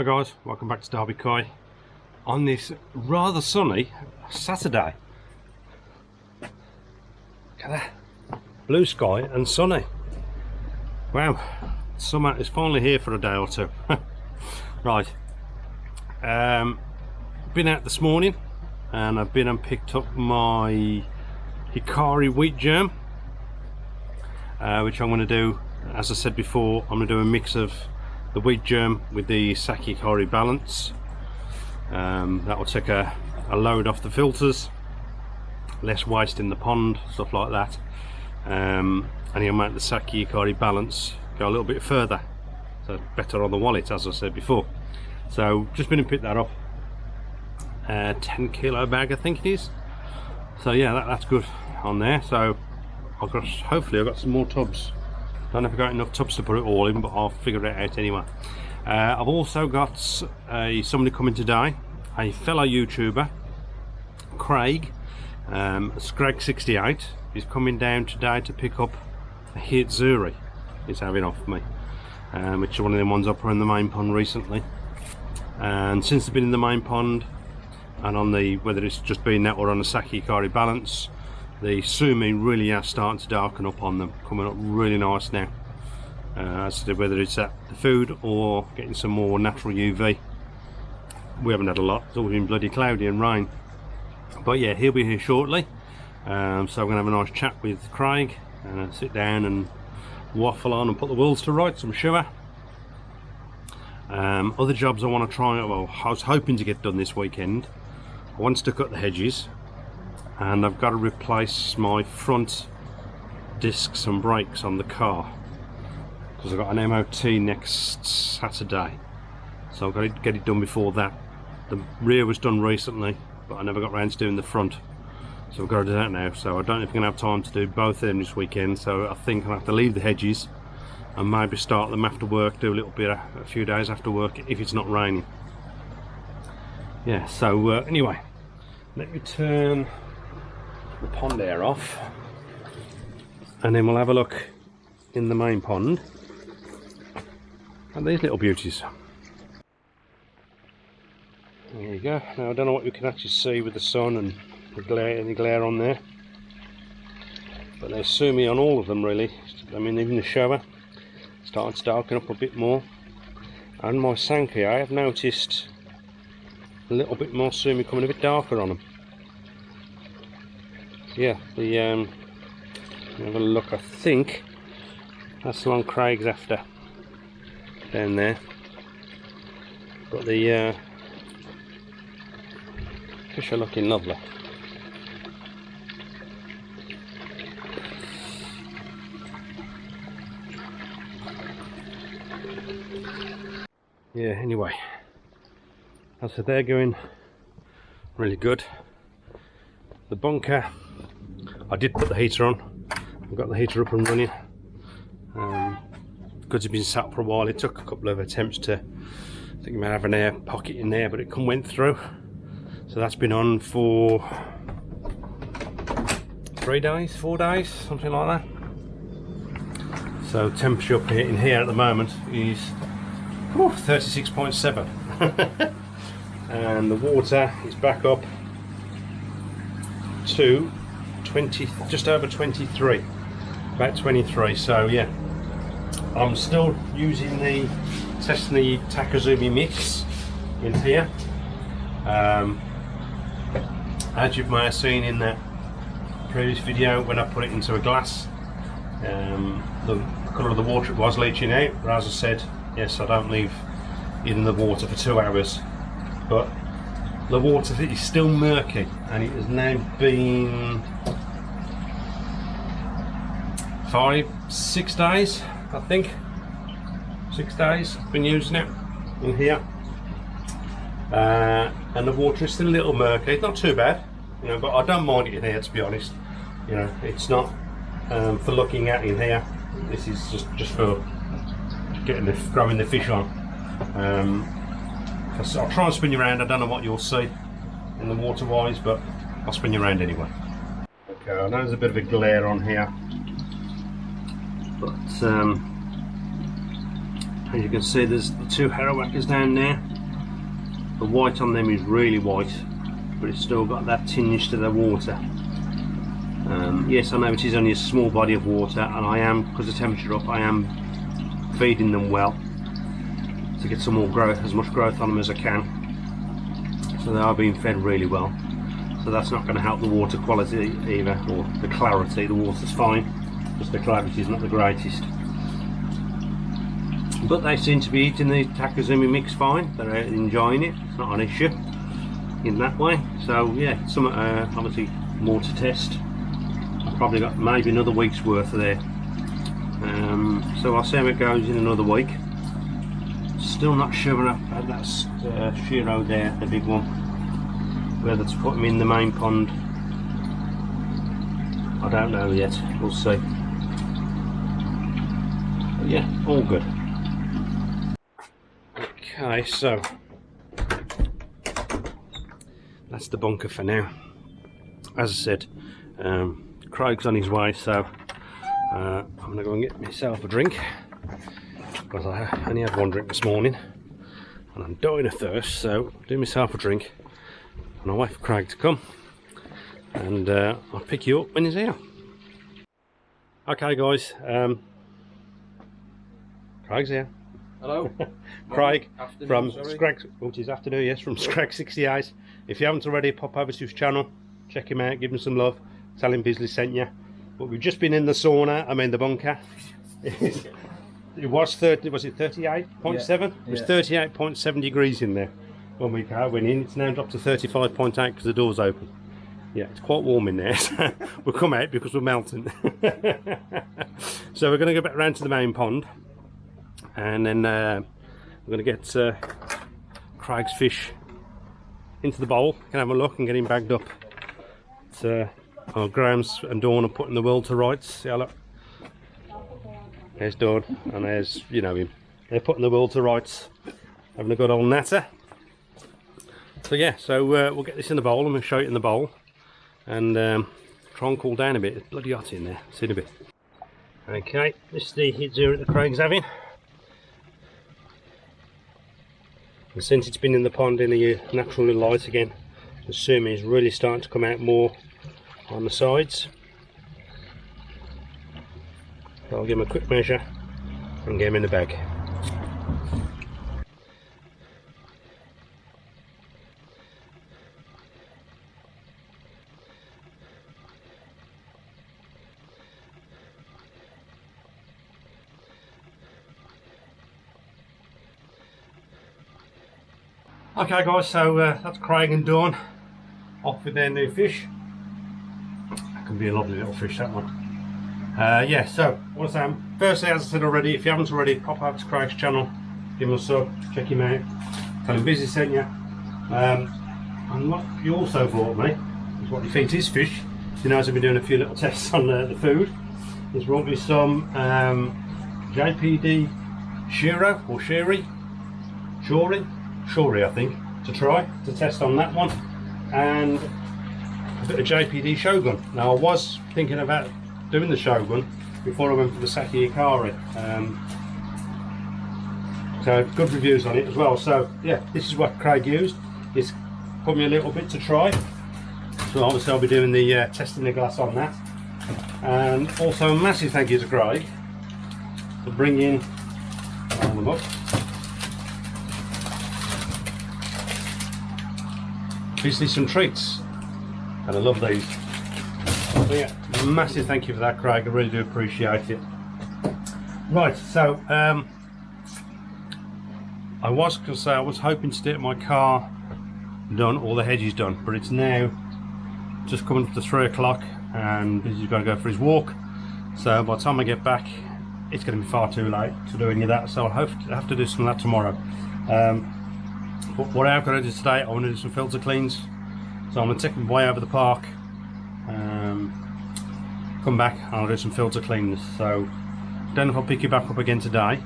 guys, welcome back to Derby Koi on this rather sunny Saturday. Look at that, blue sky and sunny. Wow, summer is finally here for a day or two. Right, been out this morning and I've been and picked up my hikari wheat germ, which I'm going to do, as I said before, I'm going to do a mix of the wheat germ with the sake hikari balance. That will take a load off the filters, less waste in the pond, stuff like that, and it'll make the sake hikari balance go a little bit further, so better on the wallet, as I said before. So just been and picked that up, 10 kilo bag I think it is. So yeah, that's good on there. So hopefully I've got some more tubs. Don't know if I've got enough tubs to put it all in, but I'll figure it out anyway. I've also got somebody coming today, a fellow YouTuber, Craig, Scrag68. He's coming down today to pick up a hikari he's having off me, which is one of the ones I put in the main pond recently. And since they've been in the main pond and on the, whether it's just been that or on the sake hikari balance, the sumi really are starting to darken up on them, coming up really nice now. As to whether it's at the food or getting some more natural UV. We haven't had a lot, it's always been bloody cloudy and rain. But yeah, he'll be here shortly. So I'm going to have a nice chat with Craig and sit down and waffle on and put the wheels to rights, I'm sure. Other jobs I want to try, well, I was hoping to get done this weekend. I want to cut the hedges, and I've got to replace my front discs and brakes on the car because I've got an MOT next Saturday, so I've got to get it done before that. The rear was done recently, but I never got around to doing the front, so I've got to do that now. So I don't know if I'm going to have time to do both of them this weekend, so I think I'll have to leave the hedges and maybe start them after work, do a little bit, a few days after work if it's not raining. Yeah, so anyway, let me turn the pond air off and then we'll have a look in the main pond at these little beauties. There you go. Now I don't know what you can actually see with the sun and the glare, any glare on there, but there's sumi on all of them really. I mean, even the shower starting to darken up a bit more, and my sankey, I have noticed a little bit more sumi coming a bit darker on them. Yeah, the have a look, I think that's the one Craig's after down there, but the fish are looking lovely. Yeah, anyway, as I said, they're going really good. The bunker, I did put the heater on. I've got the heater up and running. Because it's been sat for a while, it took a couple of attempts to, I think you might have an air pocket in there, but it went through. So that's been on for 3 days, 4 days, something like that. So temperature up here in here at the moment is 36.7. And the water is back up to 20, just over 23, about 23. So yeah, I'm still using testing the Takazumi mix in here. As you may have seen in that previous video, when I put it into a glass, the colour of the water was leaching out, but as I said, yes, I don't leave it in the water for 2 hours, but the water is still murky, and it has now been 5-6 days, I think. 6 days I've been using it in here, and the water is still a little murky. It's not too bad, you know, but I don't mind it in here, to be honest. You know, it's not for looking at in here. This is just for getting growing the fish on. I'll try and spin you around. I don't know what you'll see in the water wise, but I'll spin you around anyway. Okay, I know there's a bit of a glare on here, but as you can see, there's the 2 harrowackers down there. The white on them is really white, but it's still got that tinge to the water. Yes, I know it is only a small body of water, and I am, because the temperature up, I am feeding them well to get some more growth, as much growth on them as I can. So they are being fed really well. So that's not going to help the water quality either, or the clarity. The water's fine, just the clarity is not the greatest. But they seem to be eating the Takazumi mix fine. They're enjoying it. It's not an issue in that way. So yeah, some obviously more to test. I've probably got maybe another week's worth of there. So I'll see how it goes in another week. Still not sure when I've had that Shiro there, the big one, whether to put him in the main pond. I don't know yet. We'll see. But yeah, all good. Okay, so that's the bunker for now. As I said, Craig's on his way, so I'm going to go and get myself a drink, because I only had one drink this morning and I'm dying of thirst. So do myself a drink and I'll wait for Craig to come, and I'll pick you up when he's here. Okay guys, Craig's here. Hello. Craig from Scrag, which is afternoon, yes, from Scrag 68. If you haven't already, pop over to his channel, check him out, give him some love, tell him Bisley sent you. But we've just been in the sauna, I mean the bunker. It was 30, was it 38.7? Yeah. It was 38.7 degrees in there when we went in. It's now dropped to 35.8 because the door's open. Yeah, it's quite warm in there. So we'll come out because we're melting. So we're going to go back round to the main pond, and then we're going to get Craig's fish into the bowl. Can have a look and get him bagged up. Grams and Dawn are putting the world to rights. See how look. There's Dawn, and there's, you know, him. They're putting the world to rights, having a good old natter. So yeah, so we'll get this in the bowl and we'll show it in the bowl, and try and cool down a bit. It's bloody hot in there. See you in a bit. Okay, this is the hikari that Craig's having. And since it's been in the pond in the natural light again, the sumi is really starting to come out more on the sides. So I'll give him a quick measure and get him in the bag. Okay guys, so that's Craig and Dawn off with their new fish. That can be a lovely little fish, that one. Yeah, so what I say, firstly, as I said already, if you haven't already, pop over to Craig's channel, give him a sub, check him out, tell him Busy sent you. And what you also brought me is what he feeds his fish. He knows I've been doing a few little tests on the food. He's brought me some JPD Shiro or Shuri, I think, to test on that one, and a bit of JPD Shogun. Now I was thinking about doing the Shogun before I went for the Saki hikari, so good reviews on it as well. So yeah, this is what Craig used. He's put me a little bit to try, so obviously I'll be doing the testing the glass on that. And also a massive thank you to Craig for bringing all them up. Obviously some treats, and I love these. So yeah, massive thank you for that, Craig. I really do appreciate it. Right, so I was hoping to get my car done, all the hedges done, but it's now just coming up to 3 o'clock, and Busy's got to go for his walk. So by the time I get back, it's going to be far too late to do any of that. So I'll have to do some of that tomorrow. But what I've got to do today, I want to do some filter cleans. So I'm going to take my way over the park, come back and I'll do some filter cleans. So don't know if I'll pick you back up again today.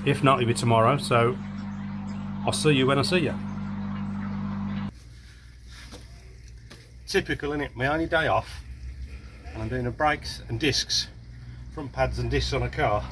If not, it'll be tomorrow. So I'll see you when I see you. Typical, isn't it? My only day off, and I'm doing the brakes and discs, front pads and discs on a car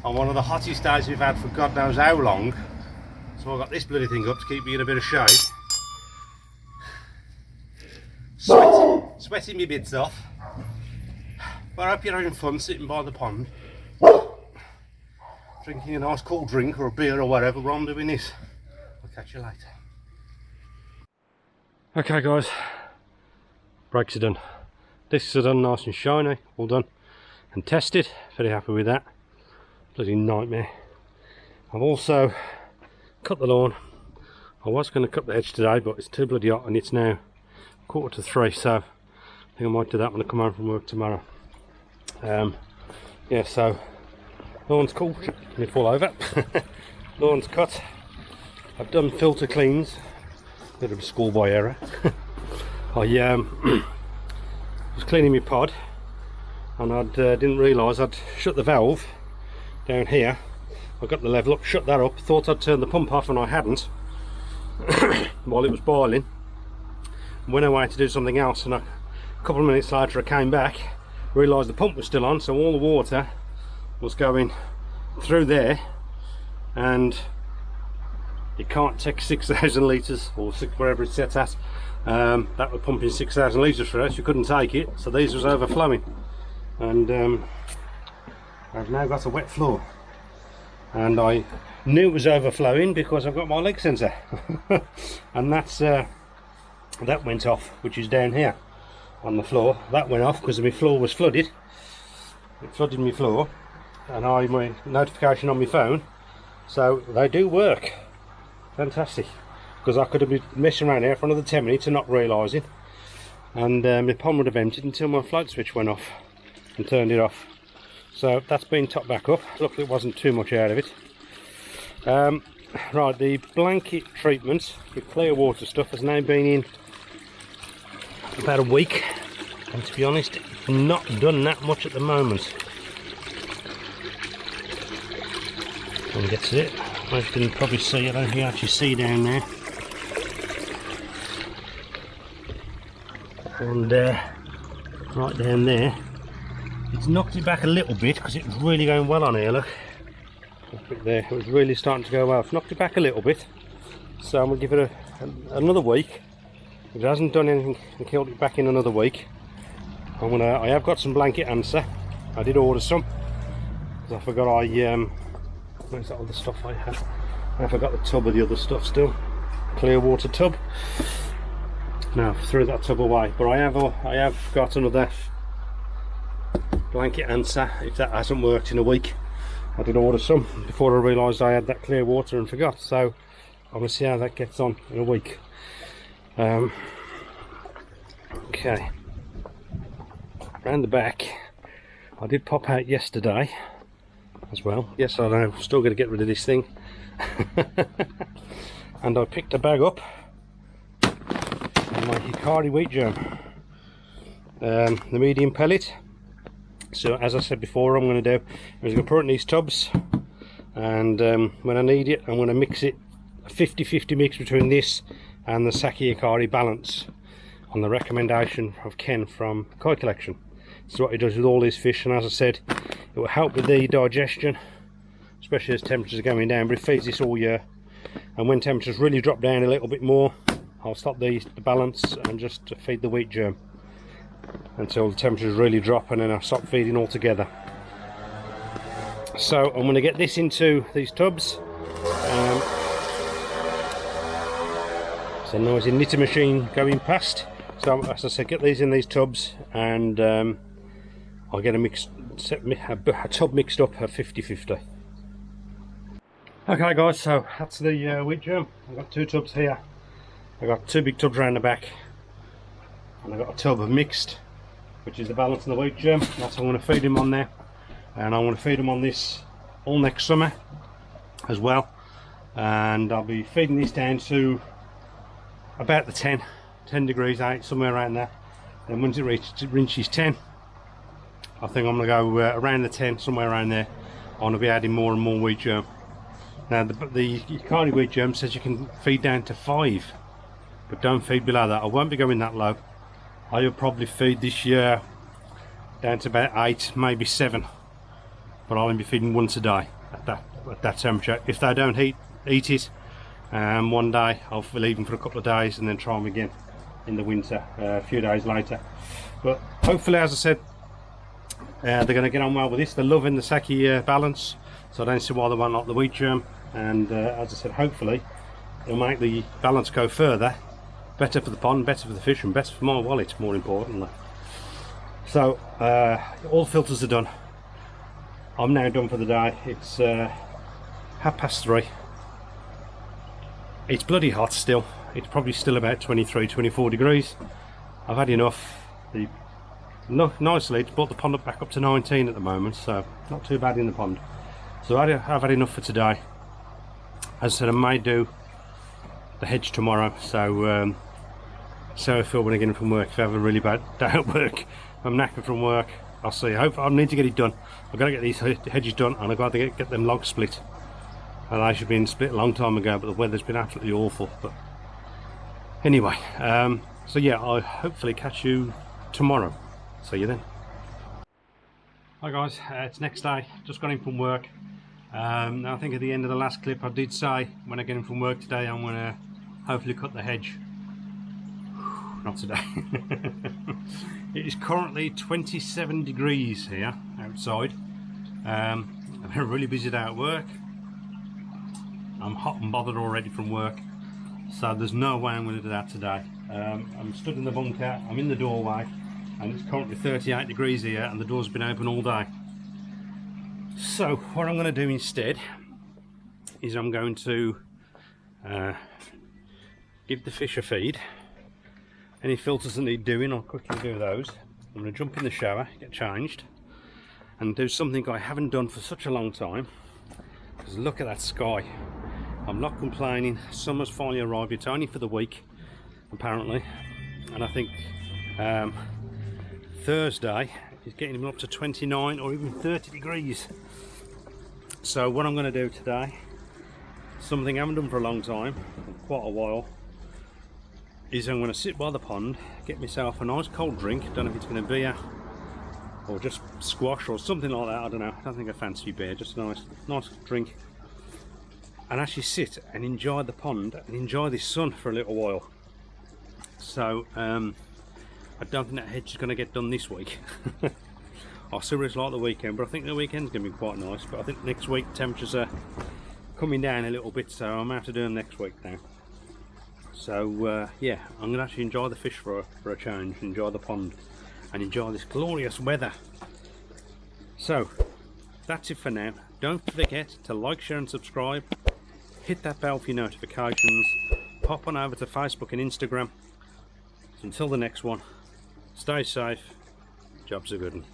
on one of the hottest days we've had for God knows how long. So I've got this bloody thing up to keep me in a bit of shade. Sweating me bits off. But I hope you're having fun sitting by the pond, drinking a nice cool drink or a beer or whatever while I'm doing this. I'll catch you later. Okay guys, brakes are done. Discs are done, nice and shiny, all done and tested. Very happy with that. Bloody nightmare. I've also cut the lawn. I was going to cut the hedge today, but it's too bloody hot and it's now 2:45, so I think I might do that when I come home from work tomorrow. Yeah, so lawn's cool. Let me fall over. Lawn's cut. I've done filter cleans. Bit of a schoolboy error. I was cleaning my pod and I didn't realise I'd shut the valve down here. I got the level up, shut that up, thought I'd turn the pump off and I hadn't while it was boiling. Went away to do something else, and a couple of minutes later I came back, realised the pump was still on, so all the water was going through there, and you can't take 6,000 litres or wherever it's set at. That was pumping 6,000 litres for us, you couldn't take it, so these was overflowing, and I've now got a wet floor, and I knew it was overflowing because I've got my leak sensor and that's that went off, which is down here on the floor. That went off because my floor was flooded. It flooded my floor, and my notification on my phone, so they do work. Fantastic, because I could have been messing around here for another 10 minutes and not realising, and my pond would have emptied until my float switch went off and turned it off. So that's been topped back up. Luckily it wasn't too much out of it. Right, the blanket treatment with clear water stuff has now been in about a week, and to be honest, it's not done that much at the moment. When we get to it, as you can probably see, I don't think you actually see down there. And right down there, it's knocked it back a little bit because it was really going well on here, look. Up there, it was really starting to go well. It's knocked it back a little bit, so I'm going to give it another week. If it hasn't done anything and killed it back in another week, I have got some blanket answer. I did order some because I forgot where's that other stuff I had? I forgot the tub of the other stuff still. Clear water tub. Now I threw that tub away, but I have got another blanket answer if that hasn't worked in a week. I did order some before I realised I had that clear water and forgot, so I'm going to see how that gets on in a week. Okay, round the back I did pop out yesterday as well. Yes, I know, still going to get rid of this thing. And I picked a bag up and my hikari wheat germ, the medium pellet. So as I said before, I'm going to do is going to put it in these tubs, and when I need it I'm going to mix it, a 50-50 mix between this and the Saki Hikari balance on the recommendation of Ken from Koi Collection. So what he does with all these fish, and as I said, it will help with the digestion, especially as temperatures are going down, but it feeds this all year, and when temperatures really drop down a little bit more, I'll stop the balance and just feed the wheat germ until the temperatures really drop, and then I'll stop feeding altogether. So I'm going to get this into these tubs. It's a noisy knitter machine going past. So as I said, get these in these tubs, and I'll get a tub mixed up at 50-50. Okay guys, so that's the wheat germ. I've got two tubs here. I've got two big tubs around the back, and I've got a tub of mixed, which is the balance in the wheat germ. That's what I'm going to feed him on there, and I want to feed him on this all next summer as well. And I'll be feeding this down to about the 10 degrees out, somewhere around there. And once it reaches 10, I think I'm going to go around the 10, somewhere around there. I'm going to be adding more and more wheat germ. Now the Hikari wheat germ says you can feed down to 5, but don't feed below that. I won't be going that low. I will probably feed this year down to about 8, maybe 7, but I'll only be feeding once a day at that temperature. If they don't eat it, One day I'll leave them for a couple of days and then try them again in the winter a few days later. But hopefully, as I said, they're going to get on well with this. They're loving the Saki balance, so I don't see why they won't like the wheat germ. And as I said, hopefully it'll make the balance go further, better for the pond, better for the fish, and better for my wallet, more importantly. So all the filters are done. I'm now done for the day. It's 3:30. It's bloody hot still. It's probably still about 23-24 degrees. I've had enough. Nicely, it's brought the pond up back up to 19 at the moment, so not too bad in the pond. So I've had enough for today. As I said, I may do the hedge tomorrow, so I feel when I get in from work. If I have a really bad day at work, I'm knackered from work, I'll see. I need to get it done. I've got to get these hedges done, and I've got to get them logs split. And they should have been split a long time ago, but the weather's been absolutely awful. But anyway, so yeah, I'll hopefully catch you tomorrow. See you then. Hi guys, it's next day. Just got in from work. Now I think at the end of the last clip I did say when I get in from work today I'm going to hopefully cut the hedge. Not today. It is currently 27 degrees here outside. I've had a really busy day at work. I'm hot and bothered already from work, so there's no way I'm going to do that today. I'm stood in the bunker, I'm in the doorway, and it's currently 38 degrees here and the door's been open all day. So what I'm going to do instead is I'm going to give the fish a feed. Any filters that need doing, I'll quickly do those. I'm going to jump in the shower, get changed, and do something I haven't done for such a long time. Because look at that sky. I'm not complaining. Summer's finally arrived. It's only for the week apparently, and I think Thursday is getting up to 29 or even 30 degrees. So what I'm going to do today, something I haven't done for a long time, quite a while, is I'm going to sit by the pond, get myself a nice cold drink. Don't know if it's going to be beer or just squash or something like that, I don't know. I don't think I fancy beer, just a nice drink, and actually sit and enjoy the pond and enjoy the sun for a little while. So I don't think that hedge is going to get done this week. I'll see what it's like the weekend, but I think the weekend's going to be quite nice. But I think next week temperatures are coming down a little bit, so I'm going to have to do them next week now. So yeah, I'm going to actually enjoy the fish for a change, enjoy the pond, and enjoy this glorious weather. So that's it for now. Don't forget to like, share and subscribe. Hit that bell for your notifications. Pop on over to Facebook and Instagram. So until the next one, stay safe. Job's a good one.